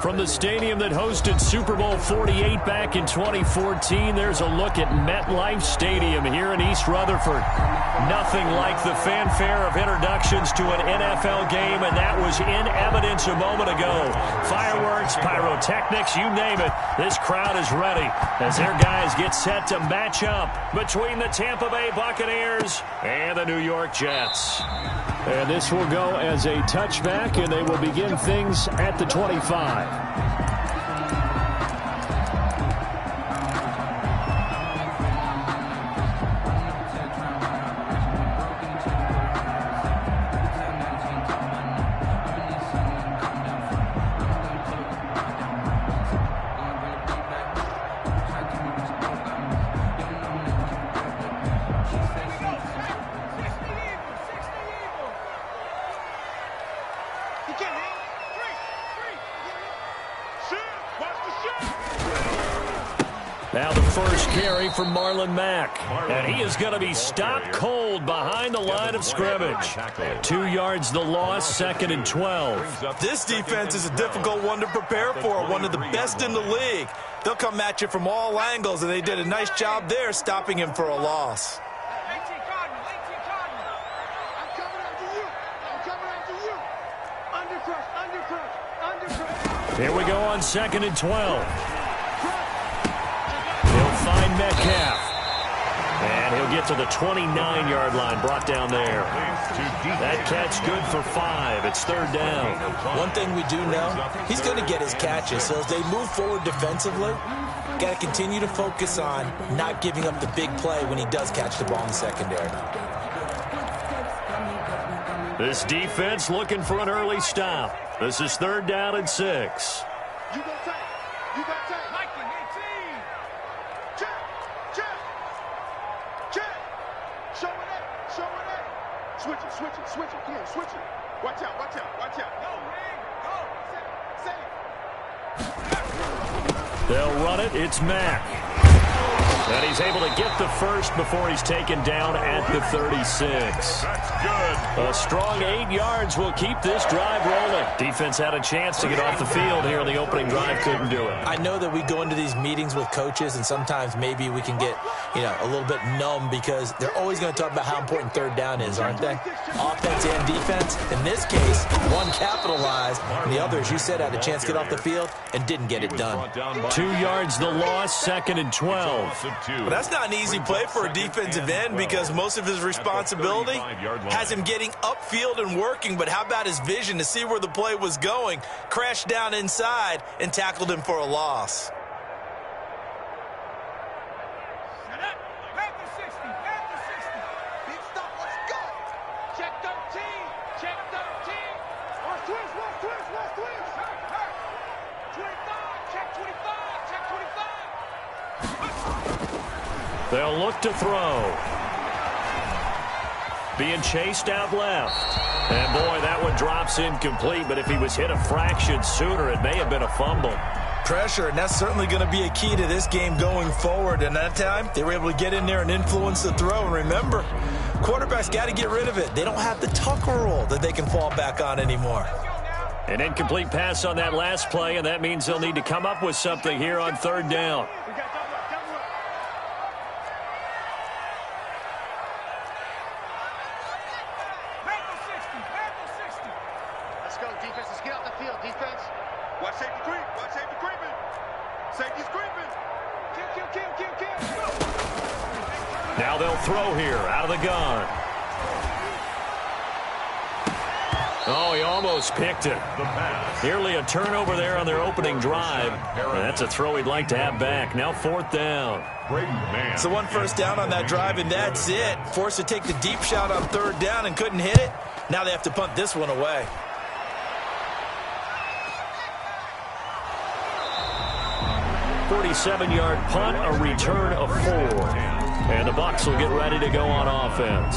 From the stadium that hosted Super Bowl 48 back in 2014, there's a look at MetLife Stadium here in East Rutherford. Nothing like the fanfare of introductions to an NFL game, and that was in evidence a moment ago. Fireworks, pyrotechnics, you name it. This crowd is ready as their guys get set to match up between the Tampa Bay Buccaneers and the New York Jets. And this will go as a touchback, and they will begin things at the 25. Now the first carry from Marlon Mack. And he is going to be stopped cold behind the line of scrimmage. 2 yards the loss, 2nd and 12. This defense is a difficult one to prepare for, one of the best in the league. They'll come at you from all angles, and they did a nice job there stopping him for a loss. Here we go on 2nd and 12. He'll find Metcalf. And he'll get to the 29-yard line, brought down there. That catch good for 5. It's 3rd down. One thing we do know, he's going to get his catches. So as they move forward defensively, got to continue to focus on not giving up the big play when he does catch the ball in the secondary. This defense looking for an early stop. This is 3rd down and 6. Switch it, yeah, switch it. Watch out. Go, They'll run it. It's Mack. And he's able to get the first before he's taken down at the 36. That's good. A strong 8 yards will keep this drive rolling. Defense had a chance to get off the field here in the opening drive. Couldn't do it. I know that we go into these meetings with coaches, and sometimes maybe we can get, a little bit numb because they're always going to talk about how important 3rd down is, aren't they? Offense and defense. In this case, one capitalized, and the other, as you said, had a chance to get off the field and didn't get it done. 2 yards the loss, 2nd and 12. But that's not an easy play for a defensive end because most of his responsibility has him getting upfield and working. But how about his vision to see where the play was going? Crashed down inside and tackled him for a loss. They'll look to throw. Being chased out left. And, boy, that one drops incomplete. But if he was hit a fraction sooner, it may have been a fumble. Pressure, and that's certainly going to be a key to this game going forward. And that time, they were able to get in there and influence the throw. And remember, quarterbacks got to get rid of it. They don't have the Tucker rule that they can fall back on anymore. An incomplete pass on that last play, and that means they'll need to come up with something here on 3rd down. Now they'll throw here out of the gun. Oh, he almost picked it. Nearly a turnover there on their opening drive. And that's a throw he'd like to have back. Now 4th down. So 1 first down on that drive, and that's it. Forced to take the deep shot on 3rd down and couldn't hit it. Now they have to punt this one away. .47-yard punt, a return of 4. And the Bucs will get ready to go on offense.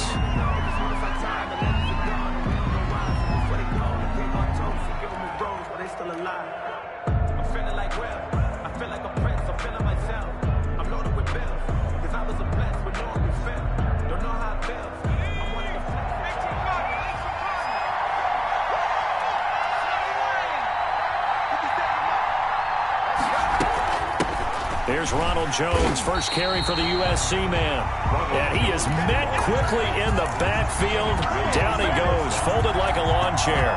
Jones, first carry for the USC man. And he is met quickly in the backfield. Down he goes, folded like a lawn chair.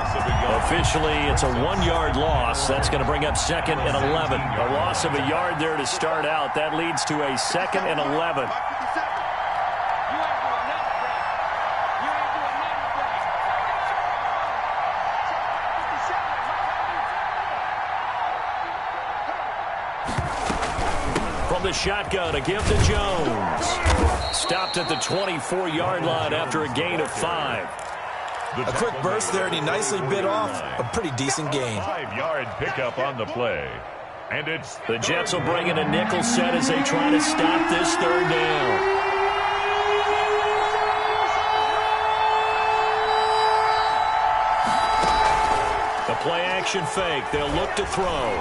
Officially, it's a 1-yard loss. That's going to bring up 2nd and 11. A loss of a yard there to start out. That leads to a 2nd and 11. From the shotgun, a gift to Jones. Stopped at the 24-yard line after a gain of 5. A quick burst there, and he nicely bit off a pretty decent gain. 5-yard pickup on the play. And it's the Jets will bring in a nickel set as they try to stop this 3rd down. The play-action fake. They'll look to throw.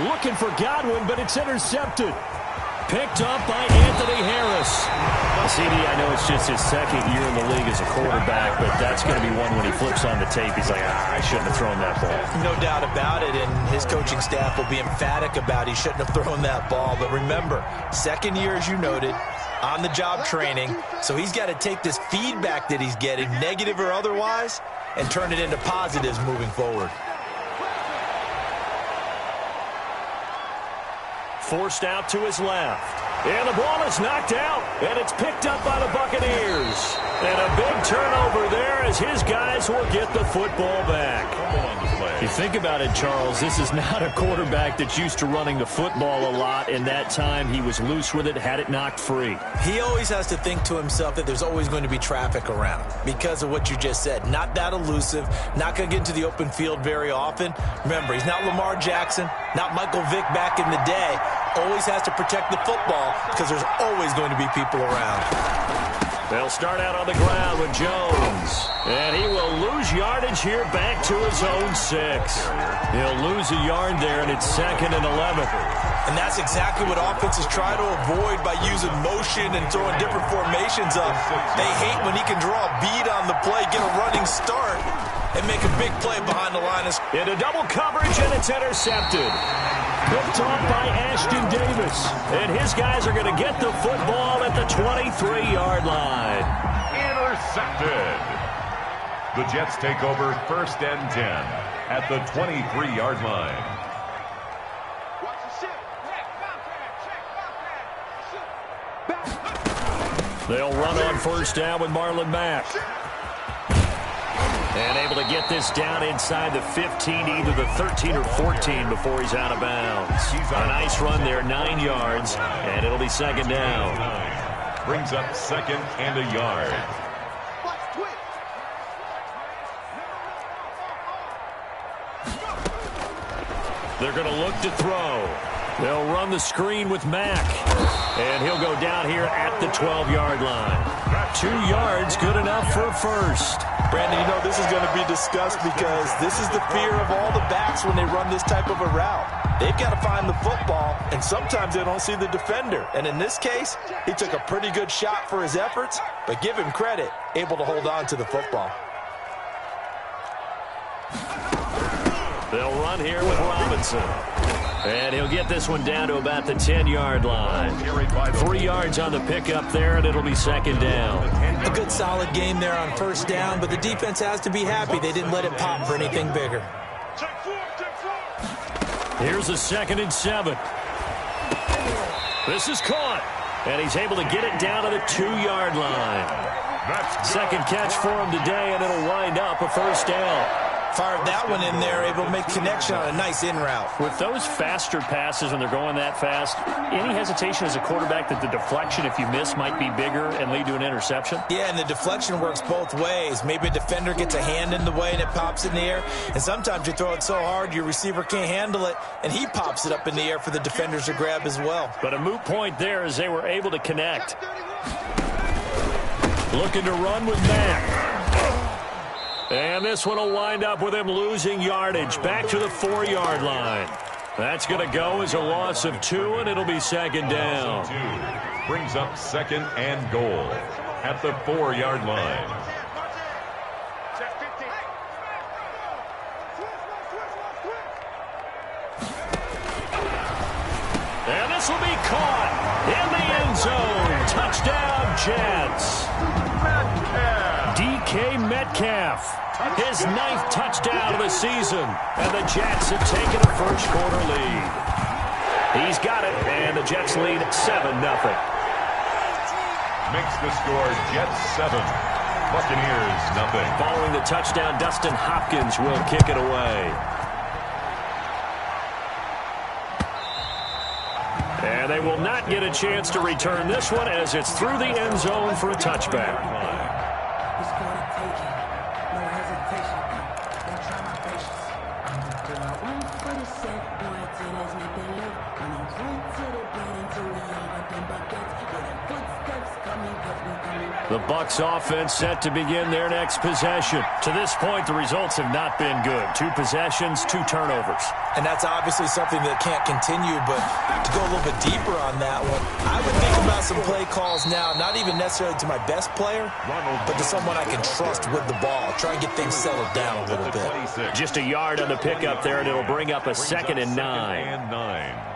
Looking for Godwin, but it's intercepted. Picked up by Anthony Harris. CD, I know it's just his 2nd year in the league as a quarterback, but that's going to be one when he flips on the tape. He's like, I shouldn't have thrown that ball. No doubt about it, and his coaching staff will be emphatic about he shouldn't have thrown that ball. But remember, 2nd year, as you noted, on-the-job training, so he's got to take this feedback that he's getting, negative or otherwise, and turn it into positives moving forward. Forced out to his left. And the ball is knocked out. And it's picked up by the Buccaneers. And a big turnover there as his guys will get the football back. You think about it, Charles, this is not a quarterback that's used to running the football a lot. In that time, he was loose with it, had it knocked free. He always has to think to himself that there's always going to be traffic around because of what you just said. Not that elusive, not going to get into the open field very often. Remember, he's not Lamar Jackson, not Michael Vick back in the day. Always has to protect the football because there's always going to be people around. They'll start out on the ground with Jones. And he will lose yardage here back to his own 6. He'll lose a yard there, and it's 2nd and 11. And that's exactly what offenses try to avoid by using motion and throwing different formations up. They hate when he can draw a bead on the play, get a running start, and make a big play behind the line. Into double coverage, and it's intercepted. Picked off by Ashton Davis. And his guys are going to get the football at the 23-yard line. Intercepted. The Jets take over 1st and 10 at the 23-yard line. They'll run on 1st down with Marlon Mack. And able to get this down inside the 15, either the 13 or 14 before he's out of bounds. A nice run there, 9 yards, and it'll be 2nd down. Brings up 2nd and a yard. They're going to look to throw. They'll run the screen with Mack. And he'll go down here at the 12-yard line. 2 yards, good enough for a first. Brandon, you know this is going to be discussed because this is the fear of all the backs when they run this type of a route. They've got to find the football, and sometimes they don't see the defender. And in this case, he took a pretty good shot for his efforts, but give him credit, able to hold on to the football. They'll run here with Robinson. And he'll get this one down to about the 10-yard line. 3 yards on the pickup there, and it'll be 2nd down. A good solid game there on 1st down, but the defense has to be happy they didn't let it pop for anything bigger. Here's a 2nd and 7. This is caught, and he's able to get it down to the 2-yard line. 2nd catch for him today, and it'll wind up a 1st down. Fired that one in there, able to make connection on a nice in route. With those faster passes when they're going that fast, any hesitation as a quarterback that the deflection, if you miss, might be bigger and lead to an interception? Yeah, and the deflection works both ways. Maybe a defender gets a hand in the way and it pops in the air, and sometimes you throw it so hard your receiver can't handle it, and he pops it up in the air for the defenders to grab as well. But a moot point there as they were able to connect. Looking to run with Mack. And this one will wind up with him losing yardage back to the 4-yard line. That's going to go as a loss of 2, and it'll be 2nd down. Brings up 2nd and goal at the 4-yard line. This will be caught in the end zone. Touchdown, Jets. DK Metcalf, his 9th touchdown of the season. And the Jets have taken a first-quarter lead. He's got it, and the Jets lead 7-0. Makes the score Jets 7, Buccaneers 0. Following the touchdown, Dustin Hopkins will kick it away. And they will not get a chance to return this one as it's through the end zone for a touchback. The Bucs offense set to begin their next possession. To this point, the results have not been good. 2 possessions, 2 turnovers. And that's obviously something that can't continue, but to go a little bit deeper on that one, I would think about some play calls now, not even necessarily to my best player, but to someone I can trust with the ball. Try and get things settled down a little bit. Just a yard on the pickup there, and it'll bring up a 2nd and 9.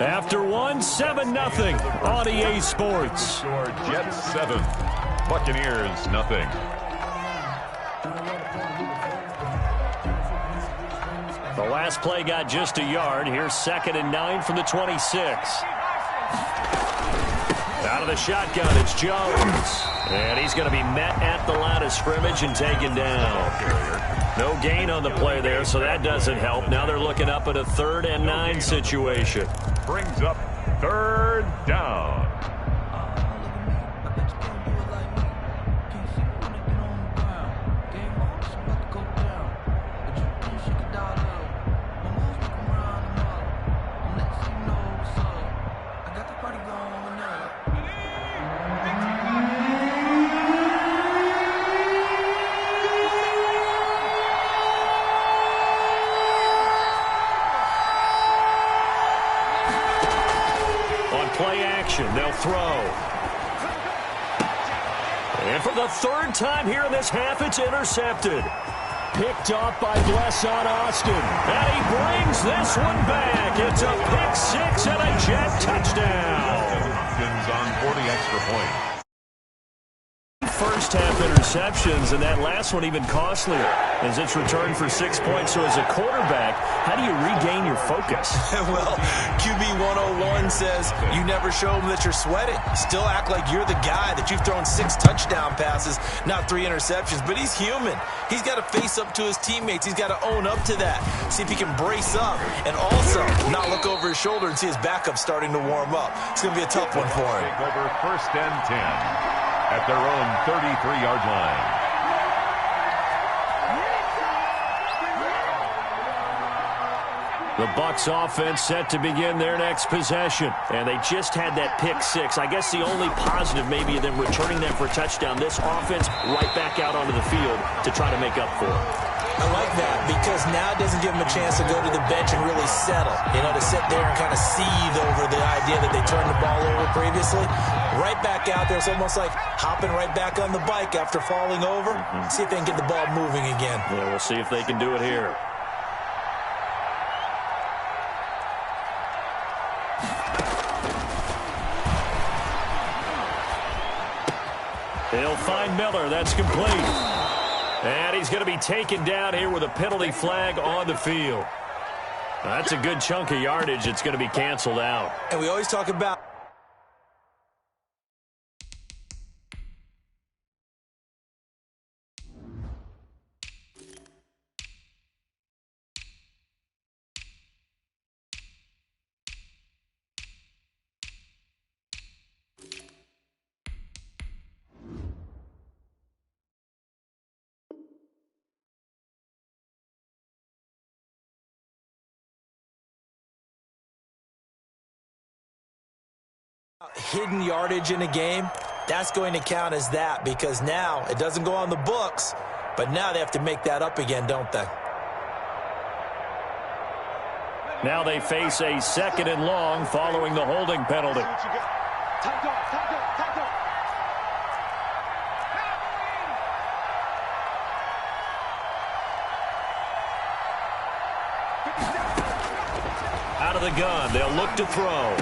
After one, 7-0 on EA Sports. Jets 7, Buccaneers 0. The last play got just a yard. Here's 2nd and 9 from the 26. Out of the shotgun, it's Jones. And he's going to be met at the line of scrimmage and taken down. No gain on the play there, so that doesn't help. Now they're looking up at a 3rd and 9 situation. Brings up 3rd down. They'll throw. And for the 3rd time here in this half, it's intercepted. Picked off by Blesson Austin. And he brings this one back. It's a pick 6 and a Jet touchdown. Hopkins on 40 extra points. First half interceptions, and that last one even costlier as it's returned for 6 points. So as a quarterback, how do you regain your focus? Well, QB 101 says you never show them that you're sweating. Still act like you're the guy, that you've thrown 6 touchdown passes, not 3 interceptions. But he's human. He's got to face up to his teammates. He's got to own up to that. See if he can brace up and also not look over his shoulder and see his backup starting to warm up. It's going to be a tough one for him. Take over 1st and 10 at their own 33-yard line. The Bucs offense set to begin their next possession. And they just had that pick 6. I guess the only positive maybe of them returning that for a touchdown. This offense right back out onto the field to try to make up for it. I like that because now it doesn't give them a chance to go to the bench and really settle. You know, to sit there and kind of seethe over the idea that they turned the ball over previously. Right back out there. It's almost like hopping right back on the bike after falling over. See if they can get the ball moving again. Yeah, we'll see if they can do it here. He'll find Miller. That's complete. And he's going to be taken down here with a penalty flag on the field. That's a good chunk of yardage. It's going to be canceled out. And we always talk about hidden yardage in a game. That's going to count as that because now it doesn't go on the books, but now they have to make that up again, don't they? Now they face a 2nd and long following the holding penalty. of the gun. They'll look to throw.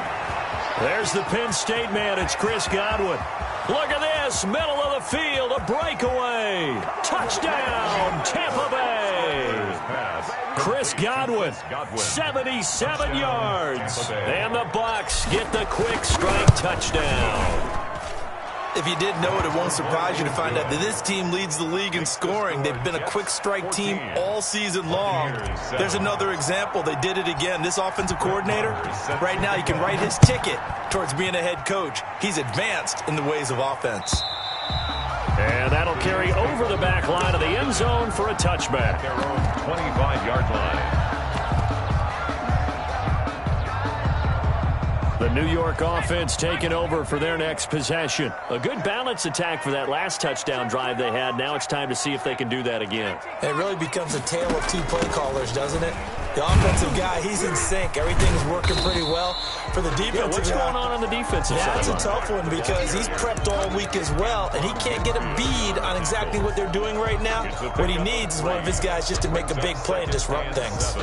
There's the Penn State man. It's Chris Godwin. Look at this. Middle of the field. A breakaway. Touchdown, Tampa Bay. Chris Godwin, 77 yards. And the Bucs get the quick strike touchdown. If you didn't know it, it won't surprise you to find out that this team leads the league in scoring. They've been a quick strike team all season long. There's another example. They did it again. This offensive coordinator, right now, you can write his ticket towards being a head coach. He's advanced in the ways of offense. And that'll carry over the back line of the end zone for a touchback. Their own 25-yard line. The New York offense taking over for their next possession. A good balanced attack for that last touchdown drive they had. Now it's time to see if they can do that again. It really becomes a tale of two play callers, doesn't it? The offensive guy, he's in sync. Everything's working pretty well. For the defensive what's going on the defensive side? That's a tough one because he's prepped all week as well, and he can't get a bead on exactly what they're doing right now. What he needs is one of his guys just to make a big play and disrupt things.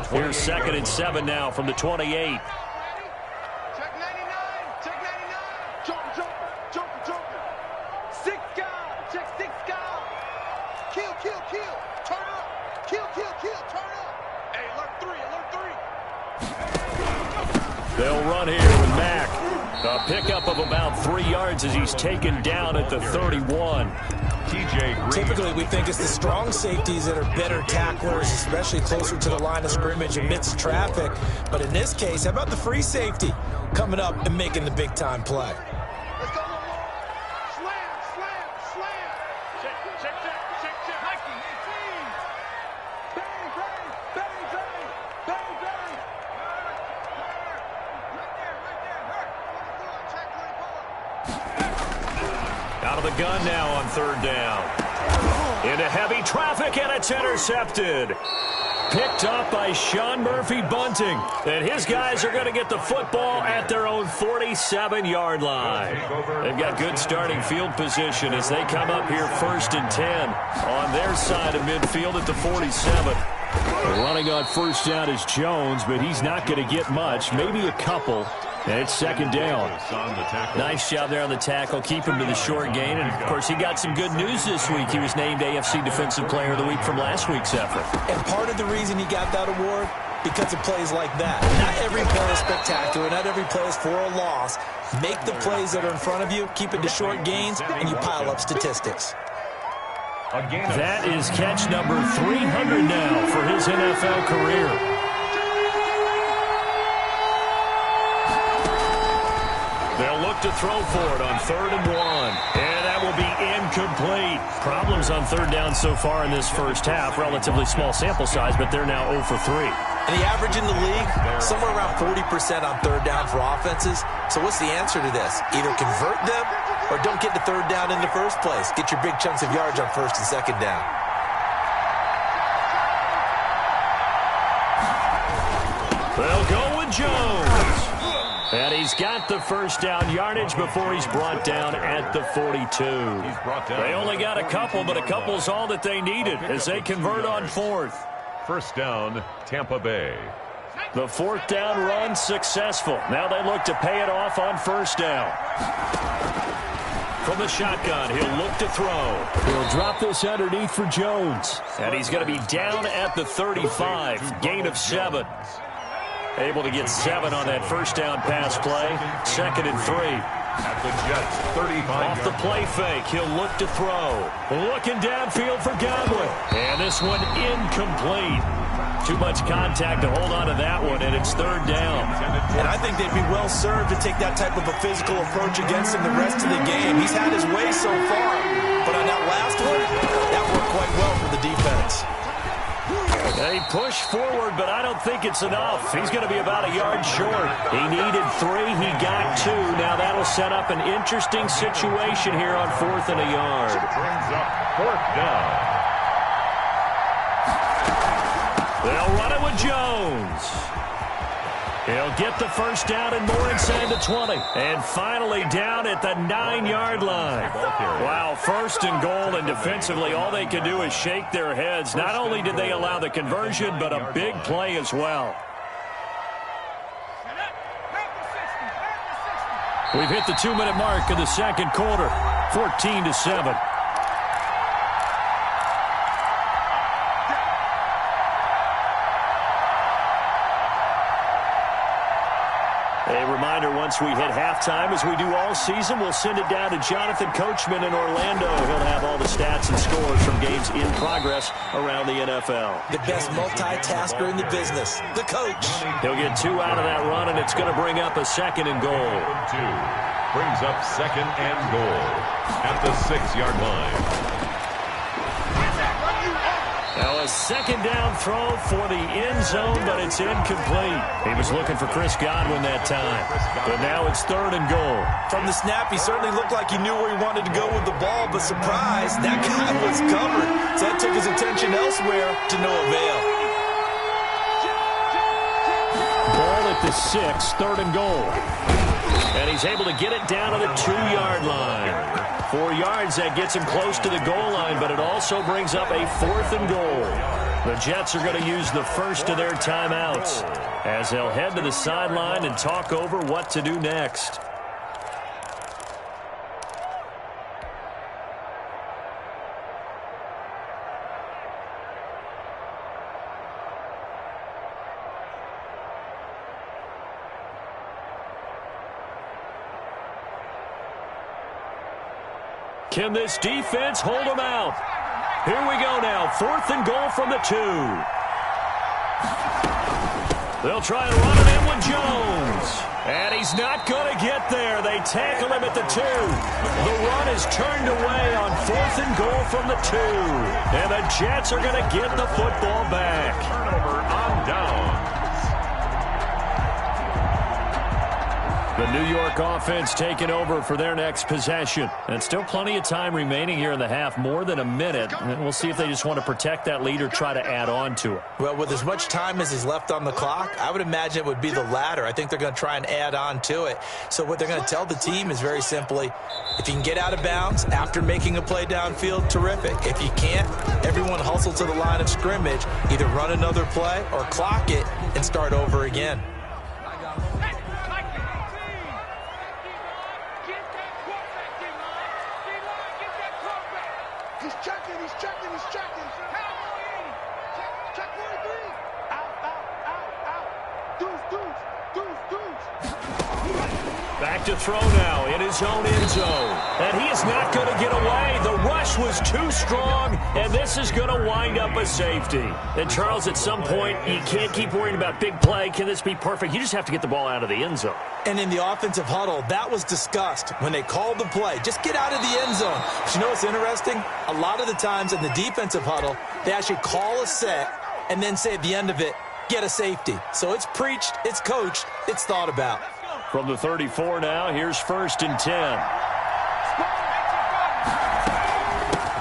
Here's 2nd and 7 now from the 28. They'll run here with Mack. A pickup of about 3 yards as he's taken down at the 31. Typically, we think it's the strong safeties that are better tacklers, especially closer to the line of scrimmage amidst traffic. But in this case, how about the free safety coming up and making the big-time play? Let's go, slam, slam, slam. Check. Bang, bang, bang, bang, bang, bang. Out of the gun now on 3rd down. Into heavy traffic, and it's intercepted. Picked up by Sean Murphy-Bunting. And his guys are going to get the football at their own 47-yard line. They've got good starting field position as they come up here 1st and 10 on their side of midfield at the 47. Running on 1st down is Jones, but he's not going to get much, maybe a couple. And it's 2nd down. Nice job there on the tackle. Keep him to the short gain. And, of course, he got some good news this week. He was named AFC Defensive Player of the Week from last week's effort. And part of the reason he got that award, because of plays like that. Not every play is spectacular. Not every play is for a loss. Make the plays that are in front of you, keep it to short gains, and you pile up statistics. That is catch number 300 now for his NFL career. They'll look to throw for it on 3rd and 1. And that will be incomplete. Problems on 3rd down so far in this first half. Relatively small sample size, but they're now 0 for 3. And the average in the league, somewhere around 40% on 3rd down for offenses. So what's the answer to this? Either convert them or don't get to 3rd down in the first place. Get your big chunks of yards on 1st and 2nd down. They'll go with Jones. And he's got the 1st down yardage before he's brought down at the 42. They only got a couple, but a couple's all that they needed as they convert on 4th. 1st down, Tampa Bay. The 4th down run successful. Now they look to pay it off on 1st down. From the shotgun, he'll look to throw. He'll drop this underneath for Jones. And he's going to be down at the 35. Gain of 7. Able to get 7 on that 1st down pass play. 2nd and 3. At the Jets, 35. Off the play fake, he'll look to throw. Looking downfield for Godwin. And this one incomplete. Too much contact to hold on to that one, and it's 3rd down. And I think they'd be well served to take that type of a physical approach against him the rest of the game. He's had his way so far, but on that last one, that worked quite well for the defense. They push forward, but I don't think it's enough. He's going to be about a yard short. He needed 3. He got 2. Now that'll set up an interesting situation here on 4th and a yard. Brings up 4th down. They'll run it with Jones. He'll get the 1st down and more inside the 20. And finally down at the 9-yard line. Wow, 1st and goal, and defensively all they can do is shake their heads. Not only did they allow the conversion, but a big play as well. We've hit the 2-minute mark in the second quarter, 14-7. A reminder, once we hit halftime, as we do all season, we'll send it down to Jonathan Coachman in Orlando. He'll have all the stats and scores from games in progress around the NFL. The best multitasker in the business, the coach. He'll get 2 out of that run, and it's going to bring up a second and goal. 2 brings up second and goal at the 6-yard line. Now a second down throw for the end zone, but it's incomplete. He was looking for Chris Godwin that time, but now it's third and goal. From the snap, he certainly looked like he knew where he wanted to go with the ball, but surprise, that guy was covered. So that took his attention elsewhere to no avail. Ball at the 6, third and goal. And he's able to get it down to the 2-yard line. 4 yards, that gets him close to the goal line, but it also brings up a 4th and goal. The Jets are going to use the first of their timeouts as they'll head to the sideline and talk over what to do next. Can this defense hold them out? Here we go now. 4th and goal from the 2. They'll try and run it in with Jones. And he's not going to get there. They tackle him at the 2. The run is turned away on 4th and goal from the 2. And the Jets are going to get the football back. Turnover on downs. The New York offense taking over for their next possession. And still plenty of time remaining here in the half, more than a minute. And we'll see if they just want to protect that lead or try to add on to it. Well, with as much time as is left on the clock, I would imagine it would be the latter. I think they're going to try and add on to it. So what they're going to tell the team is very simply, if you can get out of bounds after making a play downfield, terrific. If you can't, everyone hustle to the line of scrimmage, either run another play or clock it and start over again. He's checking. Check 43. Out. Deuce. Back to throw now in his own end zone. And he is not going to get away. The rush was too strong, and this is going to wind up a safety. And, Charles, at some point, you can't keep worrying about big play. Can this be perfect? You just have to get the ball out of the end zone. And in the offensive huddle, that was discussed when they called the play. Just get out of the end zone. But you know what's interesting? A lot of the times in the defensive huddle, they actually call a set and then say at the end of it, get a safety. So it's preached, it's coached, it's thought about. From the 34 now, here's 1st and 10.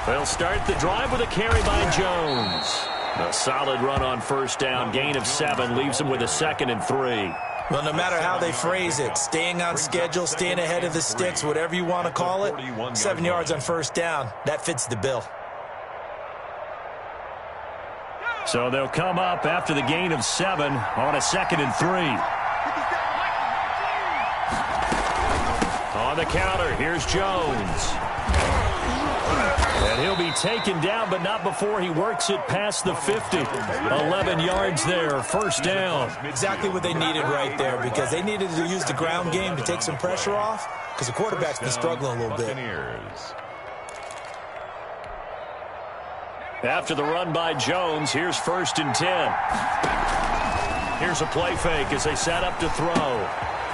They'll start the drive with a carry by Jones. A solid run on 1st down, gain of 7, leaves him with a 2nd and 3. Well, no matter how they phrase it, staying on schedule, staying ahead of the sticks, whatever you want to call it, 7 yards on 1st down, that fits the bill. So they'll come up after the gain of 7 on a 2nd and 3. On the counter, here's Jones. And he'll be taken down, but not before he works it past the 50. 11 yards there, 1st down. Exactly what they needed right there, because they needed to use the ground game to take some pressure off, because the quarterback's been struggling a little bit. After the run by Jones, here's 1st and 10. Here's a play fake as they set up to throw.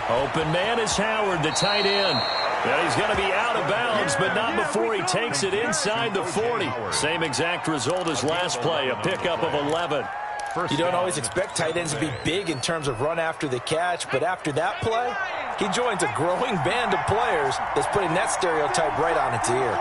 Open man is Howard, the tight end. And he's going to be out of bounds, but not before he takes it inside the 40. Same exact result as last play, a pickup of 11. You don't always expect tight ends to be big in terms of run after the catch, but after that play, he joins a growing band of players that's putting that stereotype right on its ear.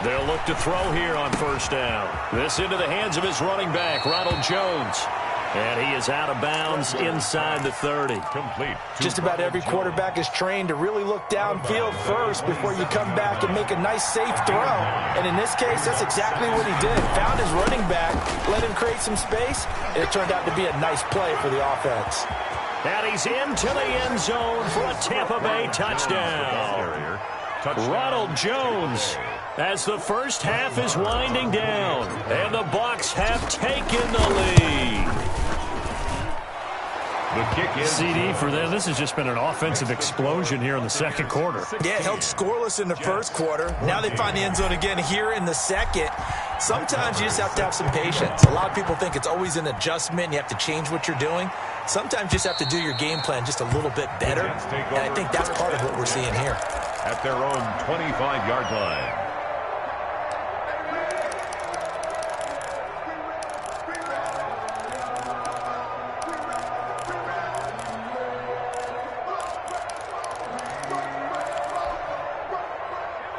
They'll look to throw here on 1st down. This into the hands of his running back, Ronald Jones. And he is out of bounds inside the 30. Complete. Just about every quarterback is trained to really look downfield first before you come back and make a nice, safe throw. And in this case, that's exactly what he did. Found his running back, let him create some space, and it turned out to be a nice play for the offense. And he's into the end zone for a Tampa Bay touchdown. Ronald Jones, as the first half is winding down, and the Bucs have taken the lead. The kick is CD for them. This has just been an offensive explosion here in the second quarter. Yeah, held scoreless in the first quarter. Now they find the end zone again here in the second. Sometimes you just have to have some patience. A lot of people think it's always an adjustment. You have to change what you're doing. Sometimes you just have to do your game plan just a little bit better. And I think that's part of what we're seeing here. At their own 25-yard line.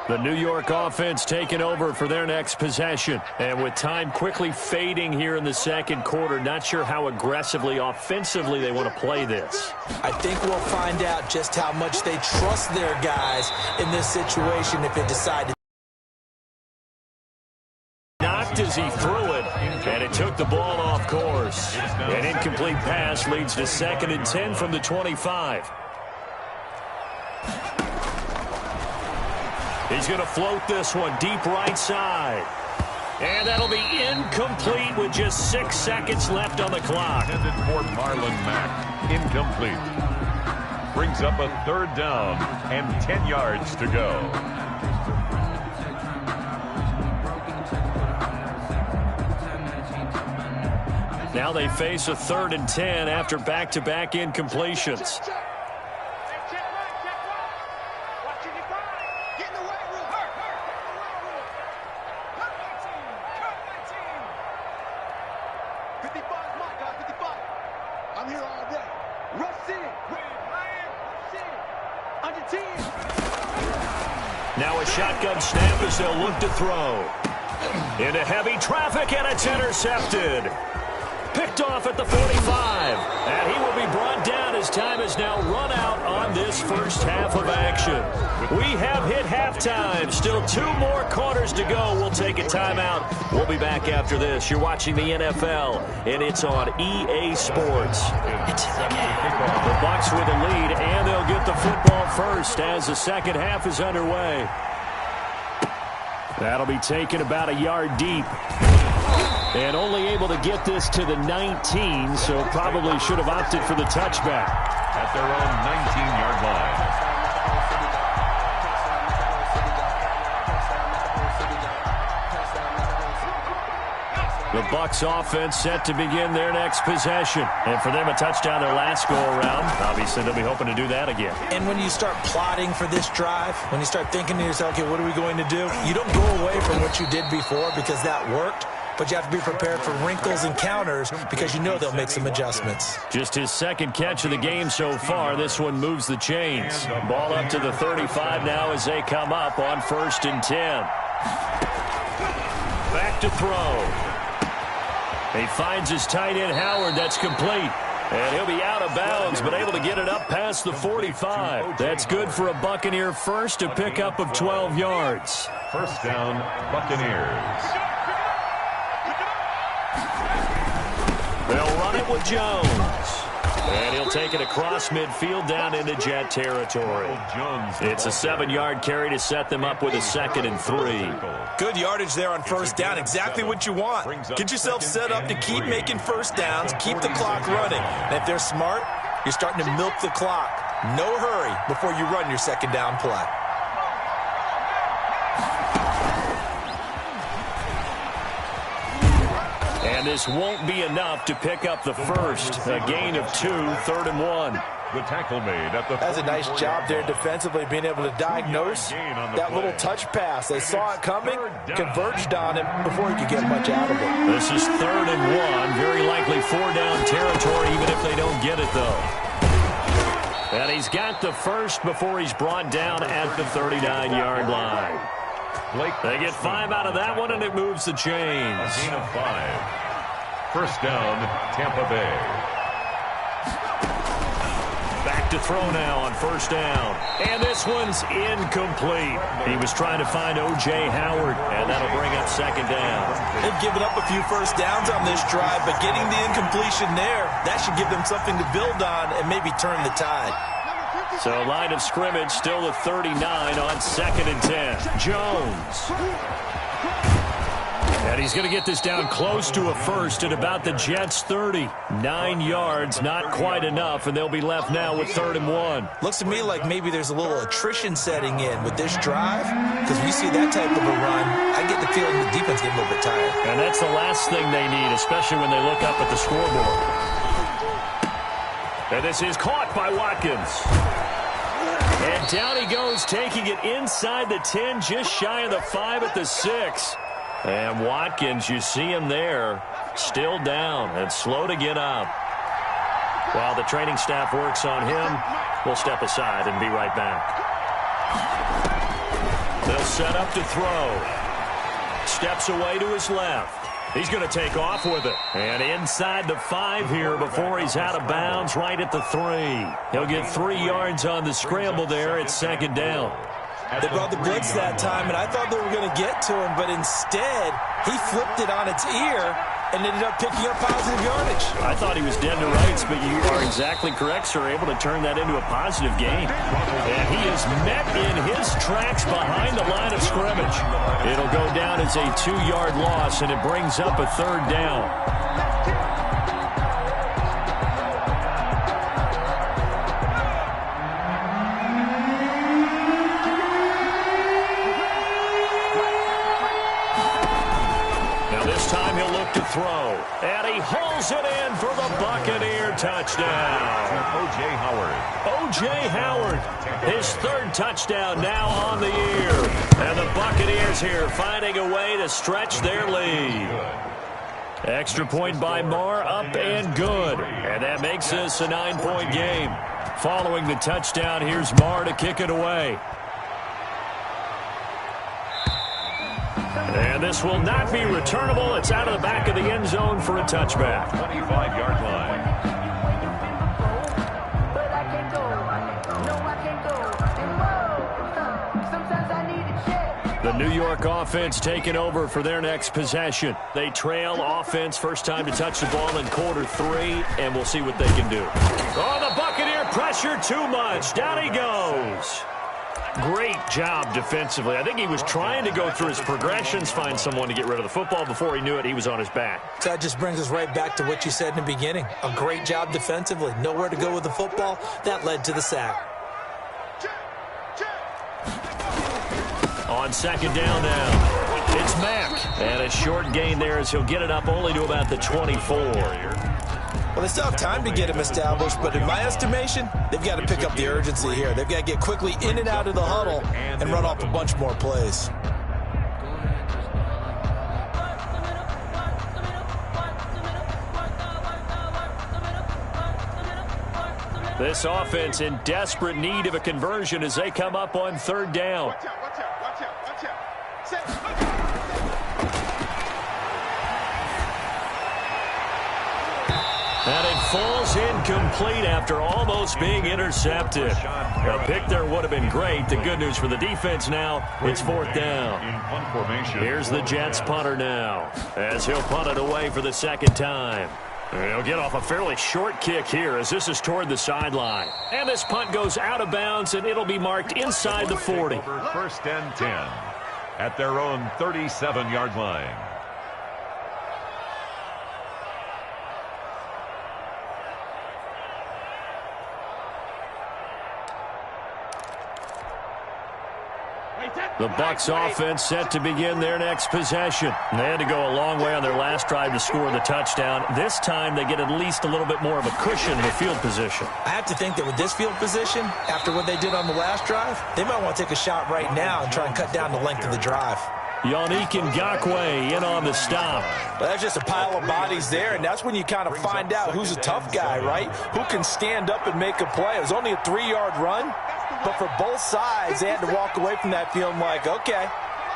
The New York offense taking over for their next possession. And with time quickly fading here in the second quarter, not sure how aggressively, offensively they want to play this. I think we'll find out just how much they trust their guys in this situation if they decide to. Knocked as he threw it, and it took the ball off course. An incomplete pass leads to 2nd and 10 from the 25. He's going to float this one deep right side. And that'll be incomplete with just 6 seconds left on the clock. Intended for Marlon Mack. Incomplete. Brings up a 3rd down and 10 yards to go. Now they face a 3rd and 10 after back-to-back incompletions. Now a shotgun snap as they'll look to throw. Into heavy traffic, and it's intercepted. Picked off at the 45. And he will be brought down as time is now run out on this first half of action. We have hit halftime. Still 2 more quarters to go. We'll take a timeout. We'll be back after this. You're watching the NFL, and it's on EA Sports. The Bucs with a lead, and they'll get the football first as the second half is underway. That'll be taken about a yard deep. And only able to get this to the 19, so probably should have opted for the touchback. At their own 19-yard line. The Bucs offense set to begin their next possession. And for them, a touchdown their last go-around. Obviously, they'll be hoping to do that again. And when you start plotting for this drive, when you start thinking to yourself, okay, what are we going to do? You don't go away from what you did before because that worked. But you have to be prepared for wrinkles and counters because you know they'll make some adjustments. Just his second catch of the game so far. This one moves the chains. Ball up to the 35 now as they come up on 1st and 10. Back to throw. He finds his tight end, Howard. That's complete. And he'll be out of bounds, but able to get it up past the 45. That's good for a Buccaneer first, a pickup of 12 yards. First down, Buccaneers. They'll run it with Jones. And he'll take it across midfield down into Jet territory. It's a 7-yard carry to set them up with a 2nd and 3. Good yardage there on first down. Exactly what you want. Get yourself set up to keep making first downs, keep the clock running. And if they're smart, you're starting to milk the clock. No hurry before you run your second down play. And this won't be enough to pick up the first. A gain of 2, 3rd and 1. The tackle made at the. That's a nice job there defensively, being able to diagnose that little touch pass. They saw it coming, converged on it before he could get much out of it. This is 3rd and 1. Very likely 4-down territory, even if they don't get it, though. And he's got the first before he's brought down at the 39-yard line. They get 5 out of that one, and it moves the chains. A gain of 5. First down, Tampa Bay. Back to throw now on first down. And this one's incomplete. He was trying to find O.J. Howard, and that'll bring up second down. They've given up a few first downs on this drive, but getting the incompletion there, that should give them something to build on and maybe turn the tide. So line of scrimmage still at 39 on 2nd and 10. Jones. And he's going to get this down close to a first at about the Jets' 30. 9 yards, not quite enough, and they'll be left now with 3rd and 1. Looks to me like maybe there's a little attrition setting in with this drive, because we see that type of a run, I get the feeling the defense getting a little bit tired. And that's the last thing they need, especially when they look up at the scoreboard. And this is caught by Watkins. And down he goes, taking it inside the 10, just shy of the 5 at the 6. And Watkins, you see him there, still down and slow to get up. While the training staff works on him, we'll step aside and be right back. They'll set up to throw. Steps away to his left. He's going to take off with it. And inside the 5 here before he's out of bounds, right at the 3. He'll get 3 yards on the scramble there at 2nd down. They brought the blitz that time, and I thought they were going to get to him, but instead, he flipped it on its ear and ended up picking up positive yardage. I thought he was dead to rights, but you are exactly correct, sir, able to turn that into a positive gain. And he is met in his tracks behind the line of scrimmage. It'll go down as a 2-yard loss, and it brings up a 3rd down. Time he'll look to throw, and he hauls it in for the Buccaneer touchdown. O.J. Howard. O.J. Howard, his 3rd touchdown now on the year. And the Buccaneers here finding a way to stretch their lead. Extra point by Marr, up and good. And that makes this a 9-point game. Following the touchdown, here's Marr to kick it away. And this will not be returnable. It's out of the back of the end zone for a touchback. 25-yard line. The New York offense taking over for their next possession. They trail offense, first time to touch the ball in quarter 3, and we'll see what they can do. Oh, the Buccaneer pressure too much. Down he goes. Great job defensively. I think he was trying to go through his progressions, find someone to get rid of the football. Before he knew it, he was on his back. So that just brings us right back to what you said in the beginning. A great job defensively. Nowhere to go with the football. That led to the sack. On 2nd down now, it's Mack. And a short gain there as he'll get it up only to about the 24. Well, they still have time to get him established, but in my estimation, they've got to pick up the urgency here. They've got to get quickly in and out of the huddle and run off a bunch more plays. This offense in desperate need of a conversion as they come up on 3rd down. Watch out, watch out, watch out, watch out. Set. And it falls incomplete after almost being intercepted. A pick there would have been great. The good news for the defense now, it's 4th down. Here's the Jets punter now, as he'll punt it away for the 2nd time. He'll get off a fairly short kick here as this is toward the sideline. And this punt goes out of bounds, and it'll be marked inside the 40. First and 10 at their own 37-yard line. The Bucs offense set to begin their next possession. They had to go a long way on their last drive to score the touchdown. This time they get at least a little bit more of a cushion in the field position. I have to think that with this field position, after what they did on the last drive, they might want to take a shot right now and try and cut down the length of the drive. Yannick Ngakoue in on the stop. Well, that's just a pile of bodies there, and that's when you kind of find out who's a tough guy, right? Who can stand up and make a play. It was only a 3-yard run, but for both sides, they had to walk away from that feeling like, okay,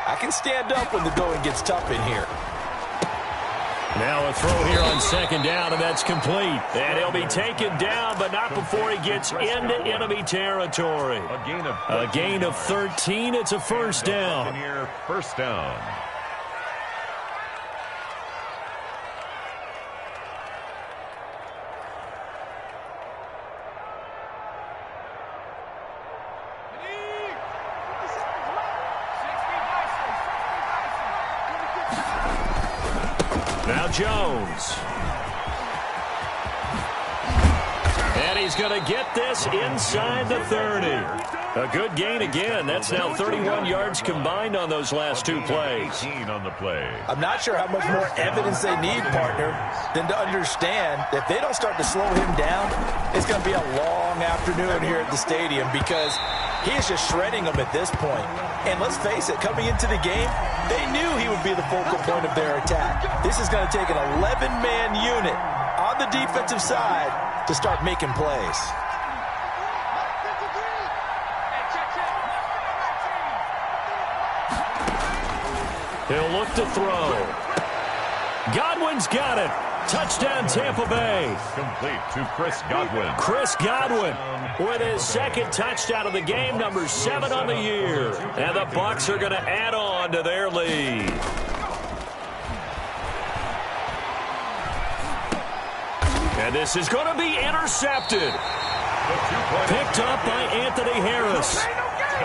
I can stand up when the going gets tough in here. Now a throw here on second down, and that's complete. And he'll be taken down, but not before he gets into enemy territory. A gain of 13. It's a first down. First down. Now Jones. And he's going to get this inside the 30. A good gain again. That's now 31 yards combined on those last two plays. On the play. I'm not sure how much more evidence they need, partner, than to understand that if they don't start to slow him down, it's going to be a long afternoon here at the stadium because he is just shredding them at this point. And let's face it, coming into the game, they knew he would be the focal point of their attack. This is going to take an 11-man unit on the defensive side to start making plays. He'll look to throw. Godwin's got it. Touchdown, Tampa Bay. Complete to Chris Godwin. Chris Godwin with his second touchdown of the game, number 7 on the year. And the Bucs are going to add on to their lead. And this is going to be intercepted. Picked up by Anthony Harris.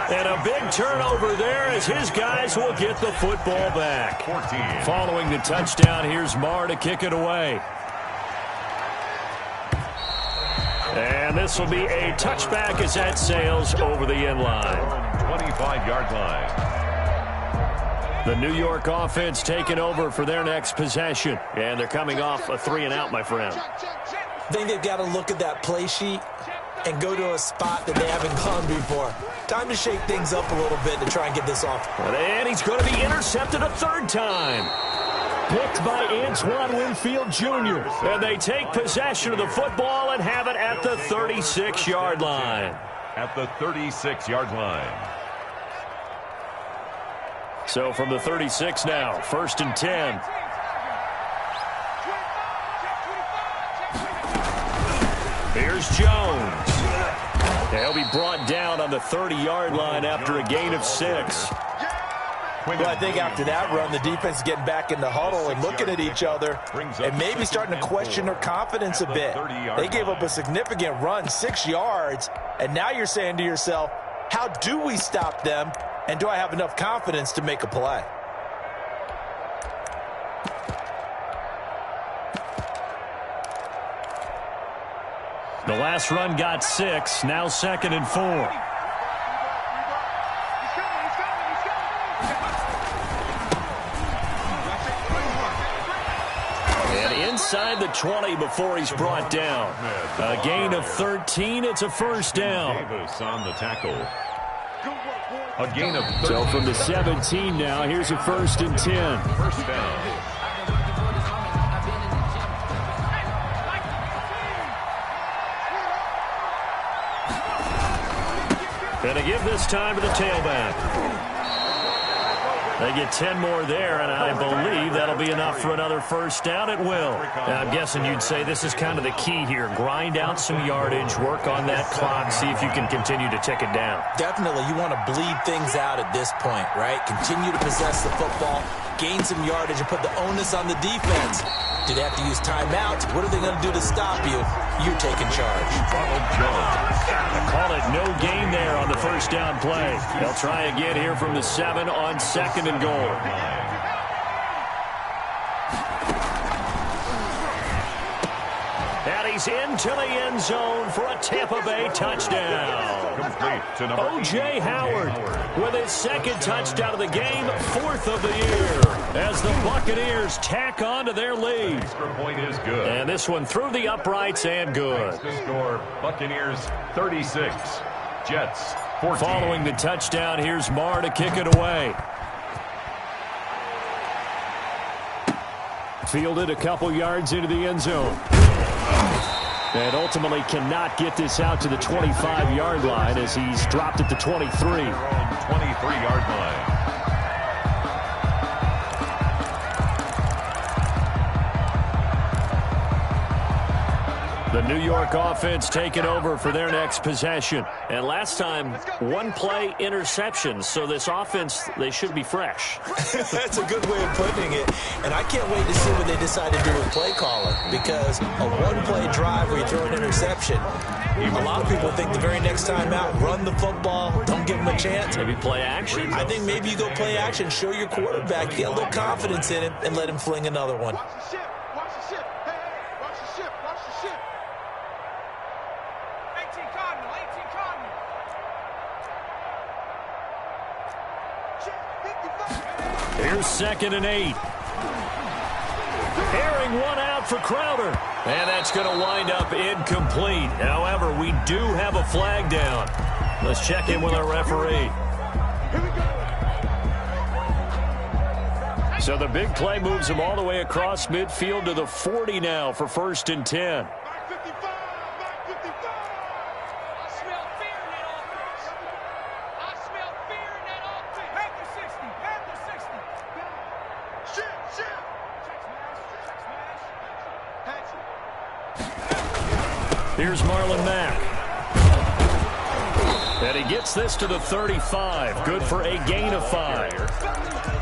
And a big turnover there as his guys will get the football back. Following the touchdown, here's Marr to kick it away. And this will be a touchback as that sails over the end line. 25-yard line. The New York offense taking over for their next possession. And they're coming off a 3-and-out, my friend. I think they've got to look at that play sheet and go to a spot that they haven't gone before. Time to shake things up a little bit to try and get this off. And he's going to be intercepted a third time. Picked by Antoine Winfield Jr. And they take possession of the football and have it at the 36-yard line. At the 36-yard line. So from the 36 now, 1st and 10. Here's Jones. He'll be brought down on the 30-yard line after a gain of 6. Well, I think after that run, the defense is getting back in the huddle and looking at each other and maybe starting to question their confidence a bit. They gave up a significant run, 6 yards, and now you're saying to yourself, how do we stop them, and do I have enough confidence to make a play? The last run got 6, now 2nd and 4. And inside the 20 before he's brought down. A gain of 13, it's a first down. Davis on the tackle. A gain of 13. So from the 17 now, here's a 1st and 10. First down. And to give this time to the tailback. They get 10 more there, and I believe that'll be enough for another first down. It will. And I'm guessing you'd say this is kind of the key here. Grind out some yardage, work on that clock, see if you can continue to tick it down. Definitely. You want to bleed things out at this point, right? Continue to possess the football, gain some yardage, and put the onus on the defense. Do they have to use timeouts? What are they going to do to stop you? You're taking charge. Call it no gain there on the first down play. They'll try again here from the 7 on 2nd and goal. And he's into the end zone for a Tampa Bay touchdown. O.J. Howard with his 2nd touchdown of the game, 4th of the year, as the Buccaneers tack on to their lead. Extra point is good. And this one through the uprights and good. The score, Buccaneers 36, Jets 14. Following the touchdown, here's Marr to kick it away. Fielded a couple yards into the end zone. And ultimately cannot get this out to the 25-yard line as he's dropped at the 23. 23-yard line. The New York offense taking over for their next possession. And last time, one-play interception. So this offense, they should be fresh. That's a good way of putting it. And I can't wait to see what they decide to do with play calling. Because a one-play drive where you throw an interception, a lot of people think the very next time out, run the football, don't give them a chance. Maybe play action. I think maybe you go play action, show your quarterback, get a little confidence in him, and let him fling another one. Watch the ship. Watch the ship. Hey, watch the ship. Watch the ship. 18 Cardinal. 18 Cardinal. Here's 2nd and 8. Airing one out for Crowder. And that's going to wind up incomplete. However, we do have a flag down. Let's check in with our referee. Here we go. So the big play moves him all the way across midfield to the 40 now for 1st and 10. Mark 55. Mark 55. I smell fear in that offense. I smell fear in that offense. Panther 60. Panther 60. Shit. Shit. Check smash. Check smash. Hatchet. Here's Marlon Mack. And he gets this to the 35. Good for a gain of 5.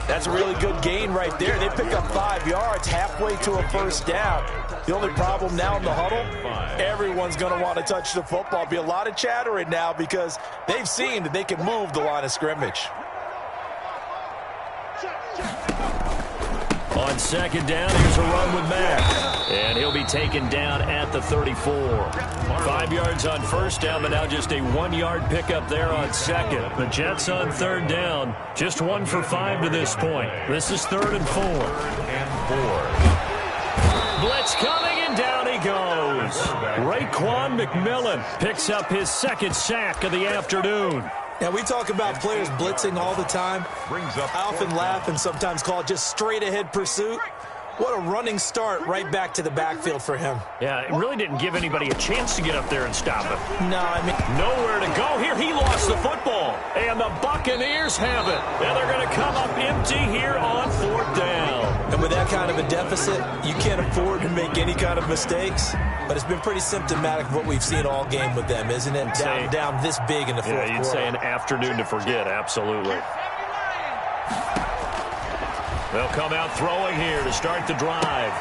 That's a really good gain right there. They pick up 5 yards halfway to a first down. The only problem now in the huddle, everyone's going to want to touch the football. Be a lot of chattering now because they've seen that they can move the line of scrimmage. On 2nd down, here's a run with Mack. And he'll be taken down at the 34. 5 yards on 1st down, but now just a 1-yard pickup there on 2nd. The Jets on 3rd down, just 1 for 5 to this point. This is 3rd and 4. Blitz coming, and down he goes. Raekwon McMillan picks up his 2nd sack of the afternoon. Now, we talk about players blitzing all the time. I often laugh and sometimes call it just straight-ahead pursuit. What a running start right back to the backfield for him. Yeah, it really didn't give anybody a chance to get up there and stop him. No, I mean, Nowhere to go here. He lost the football. And the Buccaneers have it. And they're going to come up empty here on 4th down. and with that kind of a deficit, you can't afford to make any kind of mistakes. But it's been pretty symptomatic of what we've seen all game with them, isn't it? Down this big in the fourth quarter. Yeah, you'd say an afternoon to forget, absolutely. They'll come out throwing here to start the drive.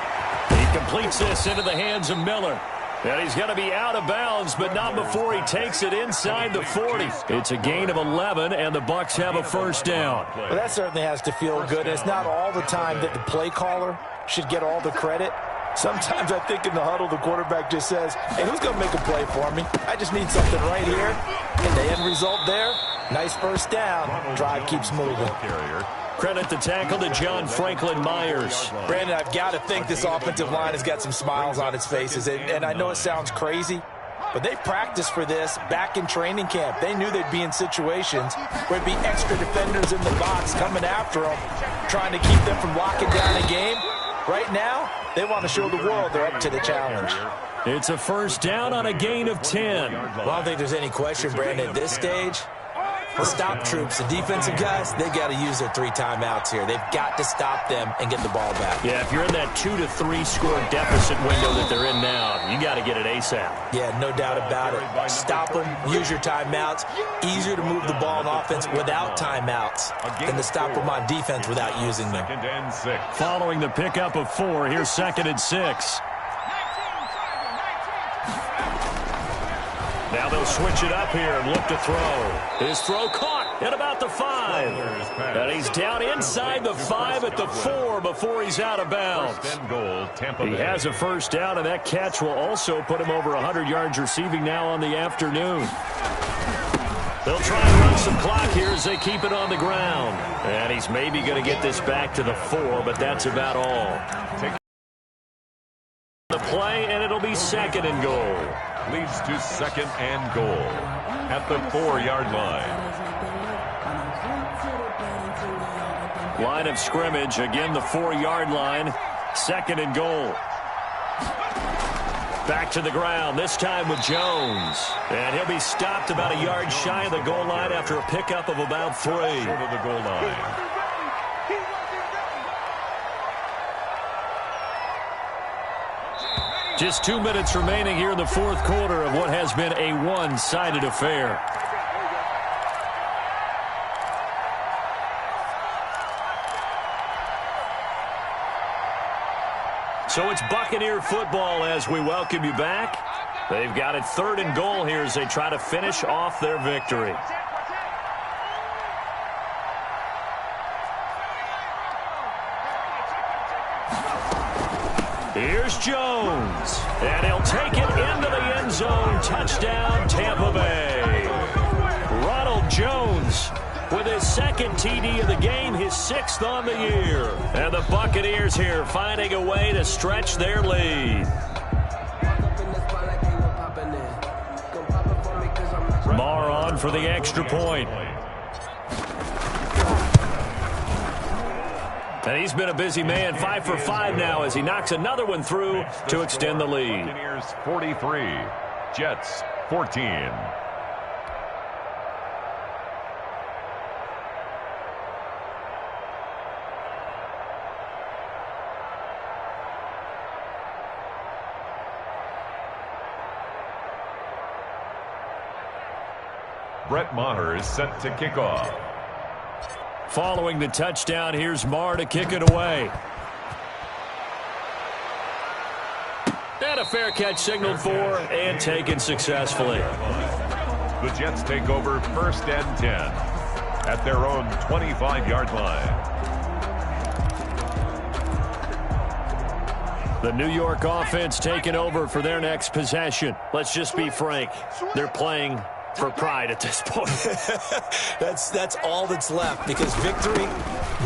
He completes this into the hands of Miller. And he's going to be out of bounds, but not before he takes it inside the 40. It's a gain of 11, and the Bucs have a first down. Well, that certainly has to feel good. It's not all the time that the play caller should get all the credit. Sometimes I think in the huddle, the quarterback just says, hey, who's going to make a play for me? I just need something right here. And the end result there, nice first down. Drive keeps moving. Credit the tackle to John Franklin Myers. Brandon, I've got to think this offensive line has got some smiles on its faces. And I know it sounds crazy, but they practiced for this back in training camp. They knew they'd be in situations where there'd be extra defenders in the box coming after them, trying to keep them from locking down a game. Right now, they want to show the world they're up to the challenge. It's a first down on a gain of 10. Well, I don't think there's any question, Brandon, at this stage, the stop troops, the defensive guys, they've got to use their 3 timeouts here. They've got to stop them and get the ball back. Yeah, if you're in that 2 to 3 score deficit window that they're in now, you got to get it ASAP. Yeah, no doubt about it. Stop them, use your timeouts. Easier to move the ball on offense without timeouts than to stop them on defense without using them. Following the pickup of 4, here's 2nd and 6. Now they'll switch it up here and look to throw. His throw caught at about the 5. And he's down inside the 5 at the 4 before he's out of bounds. He has a first down, and that catch will also put him over 100 yards receiving now on the afternoon. They'll try and run some clock here as they keep it on the ground. And he's maybe going to get this back to the 4, but that's about all. The play, and it'll be 2nd and goal. Leads to 2nd and goal at the 4-yard line. Line of scrimmage, again the 4-yard line. 2nd and goal. Back to the ground, this time with Jones. And he'll be stopped about a yard shy of the goal line after a pickup of about 3. Short of the goal line. Just 2 minutes remaining here in the fourth quarter of what has been a one-sided affair. So it's Buccaneer football as we welcome you back. They've got it 3rd and goal here as they try to finish off their victory. Here's Jones, and he'll take it into the end zone. Touchdown, Tampa Bay. Ronald Jones with his 2nd TD of the game, his 6th on the year. And the Buccaneers here finding a way to stretch their lead. Marr on for the extra point. And he's been a busy man, 5 for 5 now as he knocks another one through to extend the lead. Buccaneers 43, Jets 14. Brett Maher is set to kick off. Following the touchdown, here's Marr to kick it away. And a fair catch signaled for and taken successfully. The Jets take over 1st and 10 at their own 25-yard line. The New York offense taking over for their next possession. Let's just be frank. They're playing for pride at this point. That's all that's left, because victory,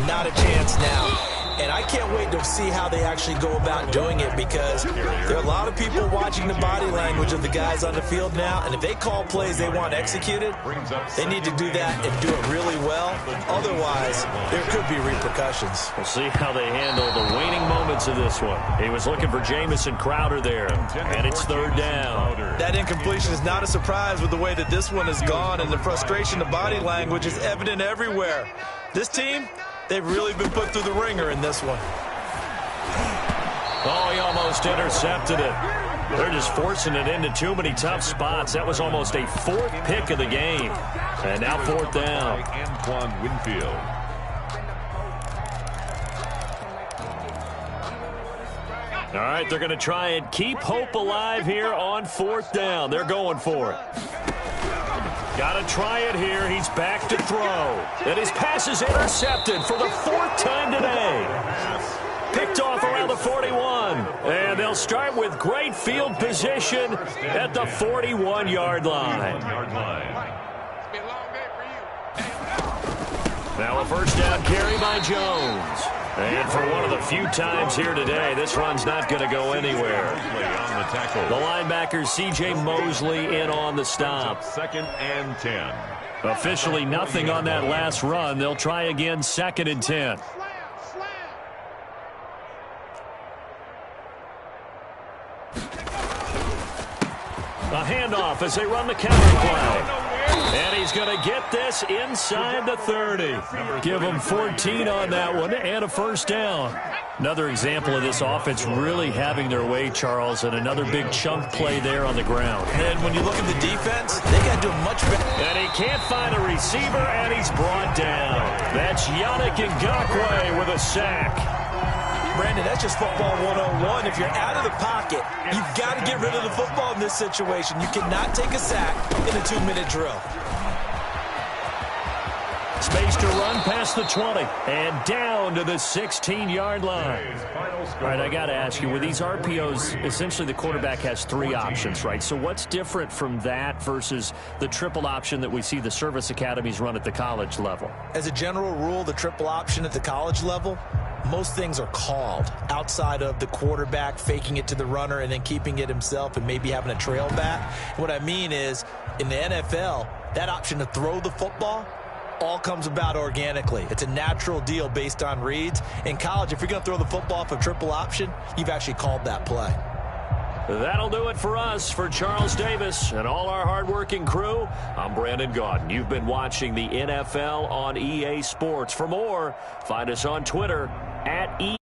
not a chance now. And I can't wait to see how they actually go about doing it, because there are a lot of people watching the body language of the guys on the field now, and if they call plays they want executed, they need to do that and do it really well. Otherwise, there could be repercussions. We'll see how they handle the waning moments of this one. He was looking for Jamison Crowder there, and it's 3rd down. That incompletion is not a surprise with the way that this one has gone, and the frustration of body language is evident everywhere. This team, they've really been put through the ringer in this one. Oh, he almost intercepted it. They're just forcing it into too many tough spots. That was almost a 4th pick of the game. And now 4th down. Antoine Winfield. All right, they're going to try and keep hope alive here on 4th down. They're going for it. Got to try it here. He's back to throw. And his pass is intercepted for the 4th time today. Picked off around the 41. And they'll start with great field position at the 41-yard line. Now a 1st down carry by Jones. And for one of the few times here today, this run's not going to go anywhere. The linebacker, C.J. Mosley, in on the stop. 2nd and 10. Officially nothing on that last run. They'll try again, 2nd and 10. A handoff as they run the counter play. And he's going to get this inside the 30. Give him 14 on that one and a 1st down. Another example of this offense really having their way, Charles, and another big chunk play there on the ground. And when you look at the defense, they got to do much better. And he can't find a receiver, and he's brought down. That's Yannick Ngakoue with a sack. Brandon, that's just football 101. If you're out of the pocket, you've got to get rid of the football in this situation. You cannot take a sack in a 2-minute drill. Space to run past the 20 and down to the 16-yard line. All right, I got to ask you, with these RPOs, essentially the quarterback has 3 options, right? So what's different from that versus the triple option that we see the service academies run at the college level? As a general rule, the triple option at the college level, most things are called outside of the quarterback faking it to the runner and then keeping it himself and maybe having a trail back. What I mean is, in the NFL, that option to throw the football all comes about organically. It's a natural deal based on reads. In college, if you're going to throw the football for triple option, you've actually called that play. That'll do it for us. For Charles Davis and all our hardworking crew, I'm Brandon Gaudin. You've been watching the NFL on EA Sports. For more, find us on Twitter @EA.